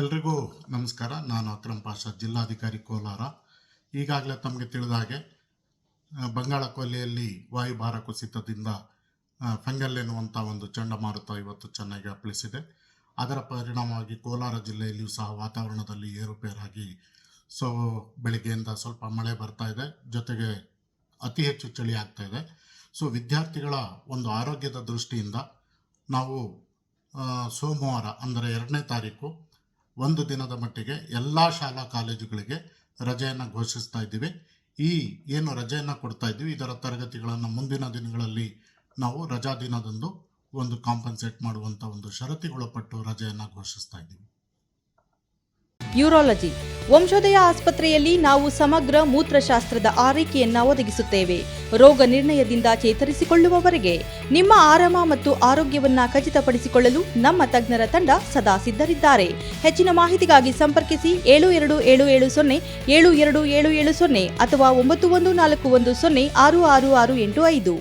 ಎಲ್ರಿಗೂ ನಮಸ್ಕಾರ. ನಾನು ಅಕ್ರಮ್ ಪಾಷಾ, ಜಿಲ್ಲಾಧಿಕಾರಿ ಕೋಲಾರ. ಈಗಾಗಲೇ ತಮಗೆ ತಿಳಿದ ಹಾಗೆ ಬಂಗಾಳ ಕೊಲ್ಲಿಯಲ್ಲಿ ವಾಯುಭಾರ ಕುಸಿತದಿಂದ ಫಂಗಲ್ ಎನ್ನುವಂಥ ಒಂದು ಚಂಡಮಾರುತ ಇವತ್ತು ಚೆನ್ನಾಗಿ ಅಪ್ಪಳಿಸಿದೆ. ಅದರ ಪರಿಣಾಮವಾಗಿ ಕೋಲಾರ ಜಿಲ್ಲೆಯಲ್ಲಿಯೂ ಸಹ ವಾತಾವರಣದಲ್ಲಿ ಏರುಪೇರಾಗಿ ಬೆಳಿಗ್ಗೆಯಿಂದ ಸ್ವಲ್ಪ ಮಳೆ ಬರ್ತಾ ಇದೆ, ಜೊತೆಗೆ ಅತಿ ಹೆಚ್ಚು ಚಳಿ ಆಗ್ತಾ ಇದೆ. ವಿದ್ಯಾರ್ಥಿಗಳ ಒಂದು ಆರೋಗ್ಯದ ದೃಷ್ಟಿಯಿಂದ ನಾವು ಸೋಮವಾರ ಅಂದರೆ 2ನೇ ತಾರೀಕು ಒಂದು ದಿನದ ಮಟ್ಟಿಗೆ ಎಲ್ಲ ಶಾಲಾ ಕಾಲೇಜುಗಳಿಗೆ ರಜೆಯನ್ನು ಘೋಷಿಸ್ತಾ ಇದ್ದೀವಿ. ಈ ಏನು ರಜೆಯನ್ನು ಕೊಡ್ತಾ ಇದ್ದೀವಿ, ಇದರ ತರಗತಿಗಳನ್ನು ಮುಂದಿನ ದಿನಗಳಲ್ಲಿ ನಾವು ರಜಾ ದಿನದಂದು ಒಂದು ಕಾಂಪನ್ಸೇಟ್ ಮಾಡುವಂಥ ಒಂದು ಷರತ್ತಿಗೊಳಪಟ್ಟು ರಜೆಯನ್ನು ಘೋಷಿಸ್ತಾ ಇದ್ದೀವಿ. ಯೂರಾಲಜಿ ವಂಶೋದಯ ಆಸ್ಪತ್ರೆಯಲ್ಲಿ ನಾವು ಸಮಗ್ರ ಮೂತ್ರಶಾಸ್ತ್ರದ ಆರೈಕೆಯನ್ನ ಒದಗಿಸುತ್ತೇವೆ. ರೋಗ ನಿರ್ಣಯದಿಂದ ಚೇತರಿಸಿಕೊಳ್ಳುವವರೆಗೆ ನಿಮ್ಮ ಆರಾಮ ಮತ್ತು ಆರೋಗ್ಯವನ್ನ ಖಚಿತಪಡಿಸಿಕೊಳ್ಳಲು ನಮ್ಮ ತಜ್ಞರ ತಂಡ ಸದಾ ಸಿದ್ಧರಿದ್ದಾರೆ. ಹೆಚ್ಚಿನ ಮಾಹಿತಿಗಾಗಿ ಸಂಪರ್ಕಿಸಿ 727770 7270 ಅಥವಾ 9141066685.